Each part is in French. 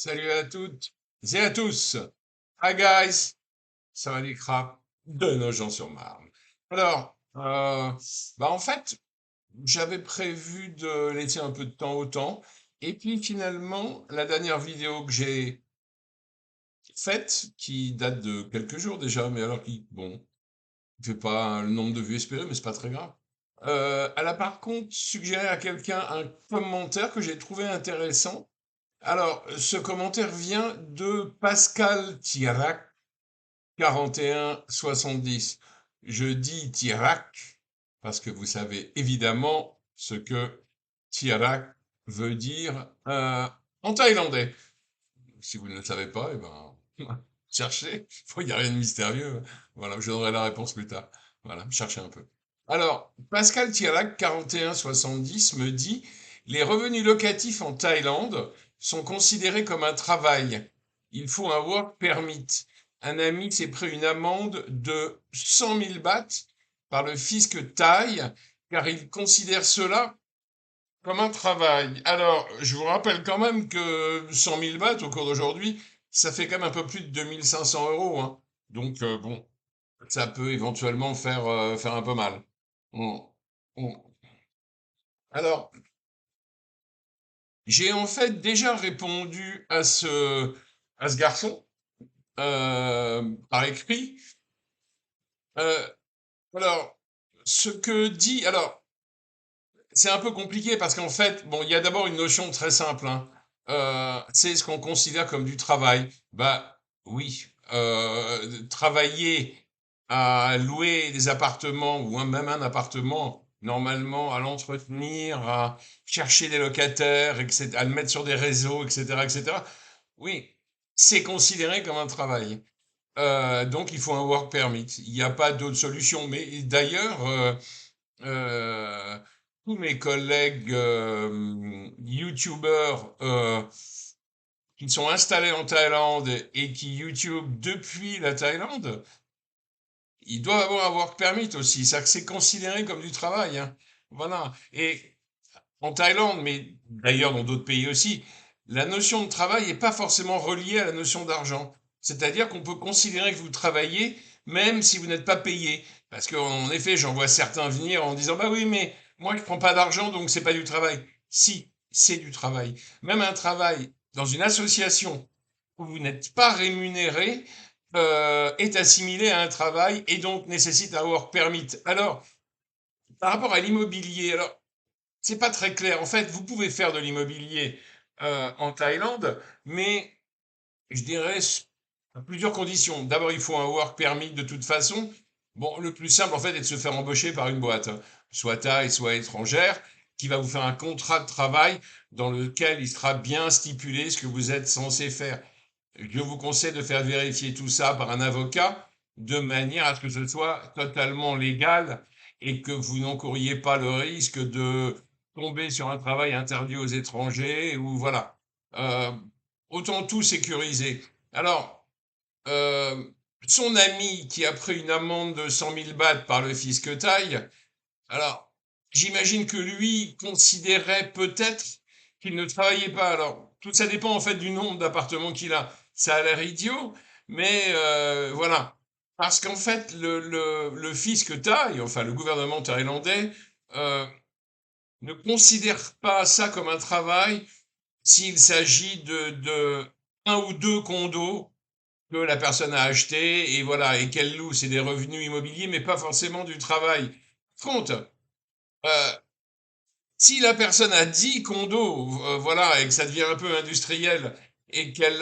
Salut à toutes et à tous. Hi guys, ça va les crap de nos gens sur Marne. Alors, en fait, j'avais prévu de laisser un peu de temps au temps. Et puis finalement, la dernière vidéo que j'ai faite, qui date de quelques jours déjà, mais alors qui, bon, ne fait pas le nombre de vues espérées, mais c'est pas très grave. Elle a par contre suggéré à quelqu'un un commentaire que j'ai trouvé intéressant. Alors, ce commentaire vient de Pascal Tirac, 4170. Je dis Tirac parce que vous savez évidemment ce que Tirac veut dire en thaïlandais. Si vous ne le savez pas, eh ben, cherchez. Il n'y a rien de mystérieux. Voilà, je donnerai la réponse plus tard. Voilà, cherchez un peu. Alors, Pascal Tirac, 4170, me dit: les revenus locatifs en Thaïlande sont considérés comme un travail. Il faut un work permit. Un ami s'est pris une amende de 100 000 bahts par le fisc thaï car il considère cela comme un travail. Alors, je vous rappelle quand même que 100 000 bahts au cours d'aujourd'hui, ça fait quand même un peu plus de 2 500 euros, hein. Donc, bon, ça peut éventuellement faire un peu mal. Bon. Bon. Alors, j'ai en fait déjà répondu à ce garçon par écrit. Euh, alors, ce que dit, alors, c'est un peu compliqué parce qu'en fait, bon, il y a d'abord une notion très simple, hein. C'est ce qu'on considère comme du travail. Bah oui, travailler à louer des appartements ou même un appartement, normalement à l'entretenir, à chercher des locataires, etc., à le mettre sur des réseaux, etc., etc. Oui, c'est considéré comme un travail. Donc il faut un work permit. Il n'y a pas d'autre solution. Mais d'ailleurs, euh, tous mes collègues YouTubeurs qui sont installés en Thaïlande et qui YouTube depuis la Thaïlande, ils doivent avoir un work permit aussi. Ça, c'est considéré comme du travail, hein. Voilà. Et en Thaïlande, mais d'ailleurs dans d'autres pays aussi, la notion de travail n'est pas forcément reliée à la notion d'argent. C'est-à-dire qu'on peut considérer que vous travaillez même si vous n'êtes pas payé. Parce qu'en effet, j'en vois certains venir en disant: bah oui, mais moi je prends pas d'argent donc c'est pas du travail. Si, c'est du travail. Même un travail dans une association où vous n'êtes pas rémunéré est assimilé à un travail et donc nécessite un work permit. Alors, par rapport à l'immobilier, alors c'est pas très clair. En fait, vous pouvez faire de l'immobilier en Thaïlande, mais je dirais à plusieurs conditions. D'abord, il faut un work permit de toute façon. Bon, le plus simple, en fait, est de se faire embaucher par une boîte, hein, soit thaï, soit étrangère, qui va vous faire un contrat de travail dans lequel il sera bien stipulé ce que vous êtes censé faire. Je vous conseille de faire vérifier tout ça par un avocat, de manière à ce que ce soit totalement légal et que vous n'encouriez pas le risque de tomber sur un travail interdit aux étrangers ou voilà. Euh, Autant tout sécuriser. Alors, euh, son ami qui a pris une amende de 100 000 bahts par le fisc thaï, alors, j'imagine que lui considérait peut-être qu'il ne travaillait pas. Alors, tout ça dépend en fait du nombre d'appartements qu'il a. Ça a l'air idiot, mais voilà. Parce qu'en fait, le fisc thaï, enfin le gouvernement thaïlandais, euh, ne considère pas ça comme un travail s'il s'agit de un ou deux condos que la personne a acheté et voilà, et qu'elle loue. C'est des revenus immobiliers, mais pas forcément du travail. Compte. Euh, Si la personne a 10 condos, voilà, et que ça devient un peu industriel, et qu'elle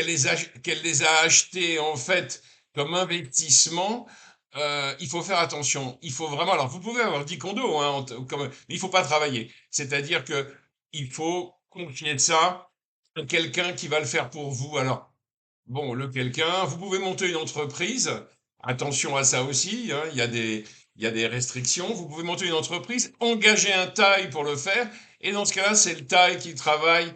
les a achetés en fait comme investissement, il faut faire attention. Il faut vraiment. Alors, vous pouvez avoir 10 condos, hein, mais il faut pas travailler. C'est-à-dire que il faut confier ça à quelqu'un qui va le faire pour vous. Alors, bon, le quelqu'un, vous pouvez monter une entreprise. Attention à ça aussi, hein, il y a des restrictions. Vous pouvez monter une entreprise, engager un taille pour le faire, et dans ce cas-là, c'est le taille qui travaille,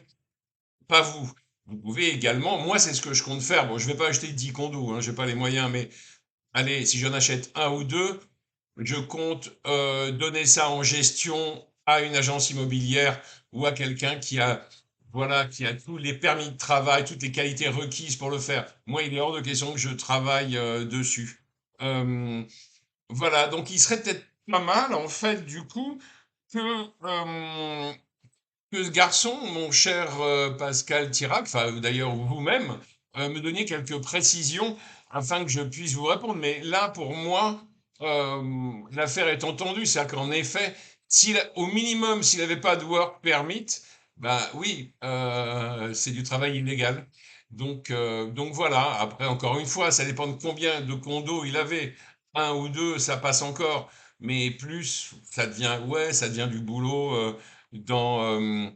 pas vous. Vous pouvez également, moi c'est ce que je compte faire. Bon, je vais pas acheter 10 condos, hein, j'ai pas les moyens, mais allez, si j'en achète un ou deux, je compte donner ça en gestion à une agence immobilière ou à quelqu'un qui a, voilà, qui a tous les permis de travail, toutes les qualités requises pour le faire. Moi, il est hors de question que je travaille dessus. Euh, voilà, donc il serait peut-être pas mal, en fait, du coup, que, que ce garçon, mon cher Pascal Tirac, enfin d'ailleurs vous-même, me donniez quelques précisions afin que je puisse vous répondre. Mais là, pour moi, l'affaire est entendue. C'est-à-dire qu'en effet, au minimum, s'il n'avait pas de work permit, ben oui, c'est du travail illégal. Donc voilà. Après, encore une fois, ça dépend de combien de condos il avait. Un ou deux, ça passe encore. Mais plus, ça devient, ouais, ça devient du boulot dans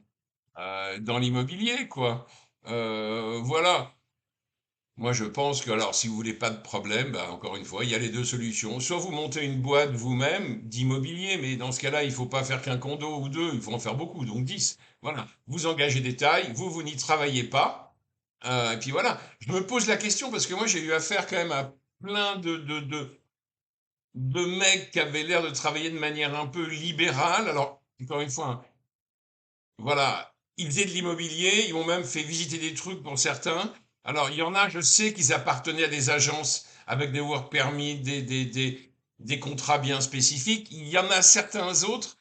l'immobilier, quoi. Voilà. Moi, je pense que, alors, si vous voulez pas de problème, bah, encore une fois, il y a les deux solutions. Soit vous montez une boîte vous-même d'immobilier, mais dans ce cas-là, il faut pas faire qu'un condo ou deux, il faut en faire beaucoup, donc 10. Voilà. Vous engagez des tailles, vous n'y travaillez pas. Et puis voilà. Je me pose la question parce que moi, j'ai eu affaire quand même à plein de mecs qui avaient l'air de travailler de manière un peu libérale. Alors, encore une fois, hein, voilà, ils faisaient de l'immobilier, ils m'ont même fait visiter des trucs pour certains. Alors, il y en a, je sais qu'ils appartenaient à des agences avec des work permits, des contrats bien spécifiques. Il y en a certains autres,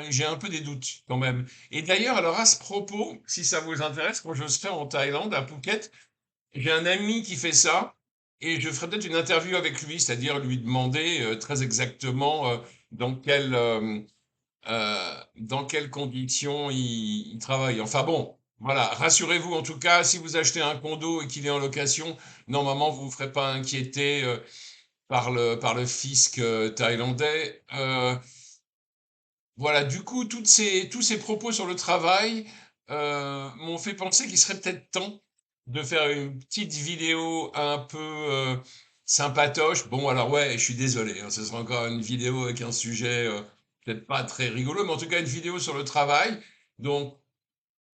j'ai un peu des doutes quand même. Et d'ailleurs, alors à ce propos, si ça vous intéresse, quand je serai en Thaïlande, à Phuket, j'ai un ami qui fait ça et je ferai peut-être une interview avec lui, c'est-à-dire lui demander très exactement dans quelles conditions il travaille. Enfin bon, voilà, rassurez-vous en tout cas, si vous achetez un condo et qu'il est en location, normalement vous ne vous ferez pas inquiéter par le fisc thaïlandais. Voilà, du coup, tous ces propos sur le travail m'ont fait penser qu'il serait peut-être temps de faire une petite vidéo un peu sympatoche. Bon, alors ouais, je suis désolé, hein, ce sera encore une vidéo avec un sujet peut-être pas très rigolo, mais en tout cas une vidéo sur le travail. Donc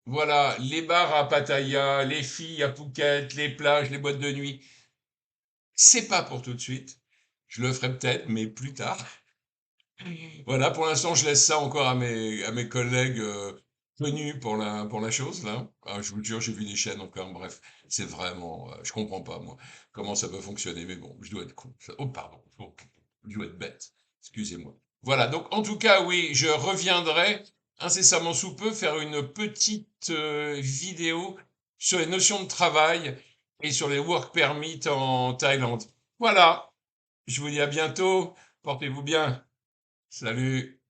voilà, les bars à Pattaya, les filles à Phuket, les plages, les boîtes de nuit, c'est pas pour tout de suite. Je le ferai peut-être, mais plus tard. Voilà, pour l'instant, je laisse ça encore à mes collègues connus pour la chose, là. Ah, je vous jure, j'ai vu des chaînes encore, bref, c'est vraiment, je comprends pas, moi, comment ça peut fonctionner, mais bon, je dois être con. Oh, pardon, oh, je dois être bête, excusez-moi. Voilà, donc en tout cas, oui, je reviendrai incessamment sous peu faire une petite vidéo sur les notions de travail et sur les work permits en Thaïlande. Voilà, je vous dis à bientôt, portez-vous bien. Salut.